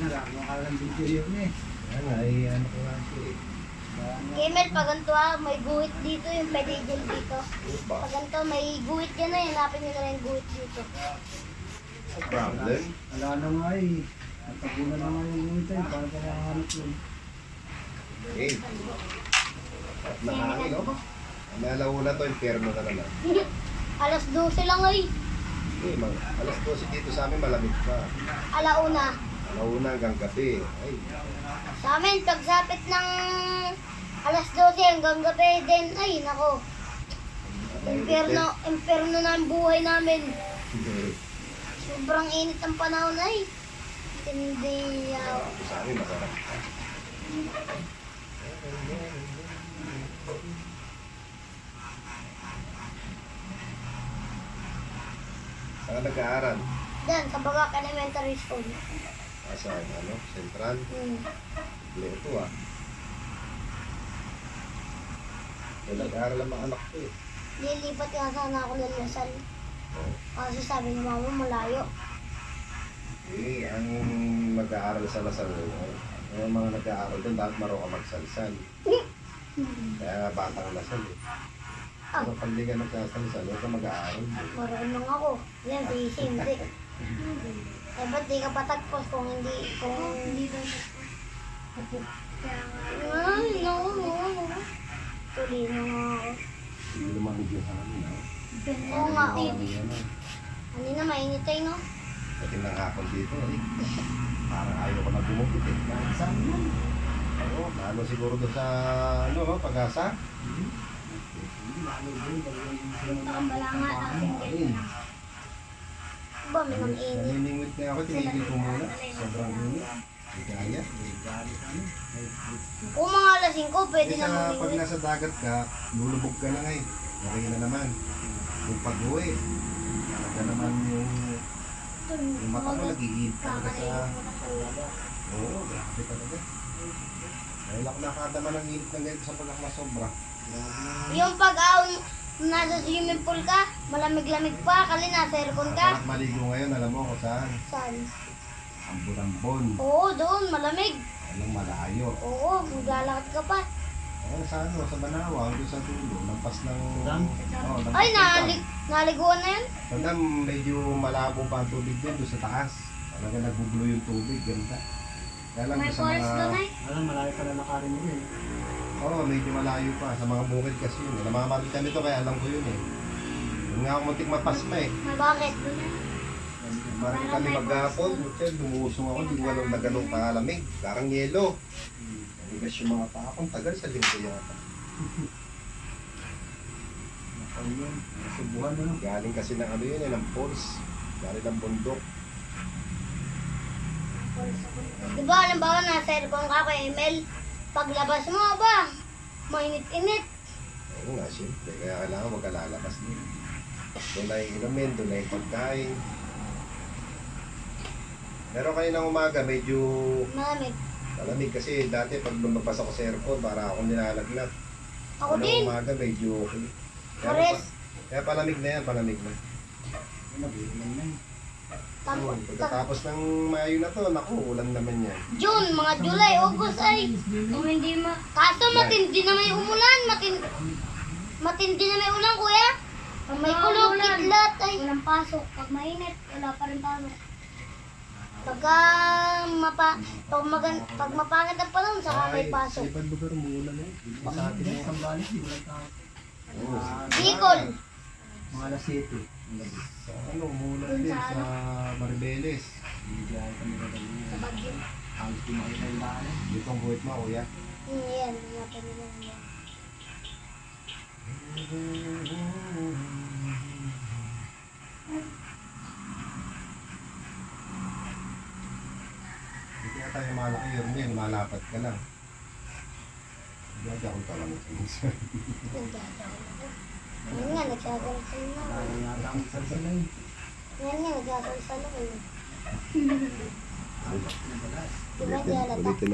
Nakakalang video yun eh. Yan nga, eh, ano ko lang siya eh. Kemel, pag ganito may guhit dito, yung pedigil dito. Ano Pag ganito, may guhit yan na, hanapin nyo na lang yung guhit dito. problem? Wala na nga eh. Natagunan na nga yung ngintay. Paano ka nakahanap yun? Eh. At nakangin, no? Ang nalauna to, impyerno na naman. Alas 12 lang ay. Eh, alas 12 dito sa amin, malamig pa. Alauna. Alauna hanggang gabi. Ay, Sa amin, pagsapit ng alas 12 hanggang gabi din, ay nako. Imperno na ang buhay namin. Sobrang init ang panahon ay. Hindi sa amin, masarap. Saan ka nag-aaral? Diyan, sa Bagak Elementary School. Sa ano, Central? Leto ah. Nag-aaral ang mga anak ko eh. Lilipat nga sana ako ng Lasal. Kasi sabi ni mama, malayo. Eh, ang mag-aaral sa Lasal, yung mga nag-aaral doon, dapat marunong ka magsalsal. Kaya nga batang Lasal eh. Pero pag di ka nagsasalsal, huwag ka mag-aaral. Marunong ako. Yan, si hindi. Eh, ba't di ka patagpos kung hindi Ay, no. Tuloy na nga ako. Hindi lumamig yung hangin ah. Oo nga, oh. Ano na, mainit tayo, no? Pati ng hapon dito eh. Parang ayaw ko na bumukit eh. Saan yan? Oo, lalo siguro doon sa ano, Pag-asa. Nakambalanga natin din. Ayun. Ba, may nang init. Naniningwit nga ako, tinigil ko muna. Sobrang init. Hindi kaya. Kung mga alas 5, pwede Kasi na pag mamingwit. nasa dagat ka, lulubog ka na ngayon. Okay na naman. Kung pag-uwi, talaga naman yung mata mo nag-iinit talaga sa... Oo, grabe talaga. Dahil ako nakadama ng init ng ganito sa pagkakasobra. Yung pag-aon, nasa swimming pool ka, malamig-lamig pa, kali nasa aircon ka. Masarap maligo ngayon, alam mo kung saan? Saan? Ambon-ambon. Oo, doon, malamig. Anong malayo. Oo, maglalakad ka pa. Sa ano, sa Banawa, doon sa dulo, lampas ng... Oh, lampas Ay, ng naliguan na yan? Tandang medyo malabo pa ang tubig din doon sa taas. Talaga nagbubulo yung tubig, ganda. Kaya lang May doon sa forest doon mga... ay. Alam, malayo pala nakarin mo eh. Oo, medyo malayo pa. Sa mga bukid kasi yun. Namamali kami to kaya alam ko yun eh. Yun nga ako muntik mapasma eh. May bakit? Marami kami maghapon. Hotel, lumusong ako. Hindi ko alam na ganun kalamig. Parang yelo. Naligas yung mga pakong tagal sa linggo yata. Ayun, nasubuhan na lang. Galing kasi ng ano yun eh, ng falls. Galing ng bundok. Diba, halimbawa nasa aircon ka kay Emel, paglabas mo ba, mainit-init. Oo nga, siyempre. Kaya kailangan huwag ka lalabas din. Doon na yung inumin, doon na yung pagkain. Pero kayo ng umaga, medyo Malamig. malamig kasi dati pag lumabas ako sa aircon, para akong nilalaglag. Ako Ng din. umaga, medyo okay. Pares. Kaya palamig na yan, palamig na. Nag-iilan na eh. Pagkatapos ng Mayo na to, naku, ulan naman yan. June, mga July, August ay. Kung hindi Kaso matindi na may umulan. Matindi na may ulan, kuya. Pag may kulog, kidlat ay. Walang pasok. Pag mainit, wala pa rin pasok. Pag mapangit ang panahon, saka may pasok. Sa ibang lugar, umuulan na yun. Sa atin yung Sambales, di ba lang Oo. Bicol. mga alas 7. Sa ano, umuulan din sa Maribeles. Bigyan kami na ganyan. Sa Bagyo. Halos di makita yung daan. Dito ang buhit mo, kuya. Yan, natin lang yan. Hindi kaya tayo malaki yun din, malapat ka lang. Hindi ako talamit sa minsan. Yan nga, nagsasalsal na. Dahil yata ang isa sila eh. Yan nga, nagsasalsal ako. Ulitin, Diba, di halata? ulitin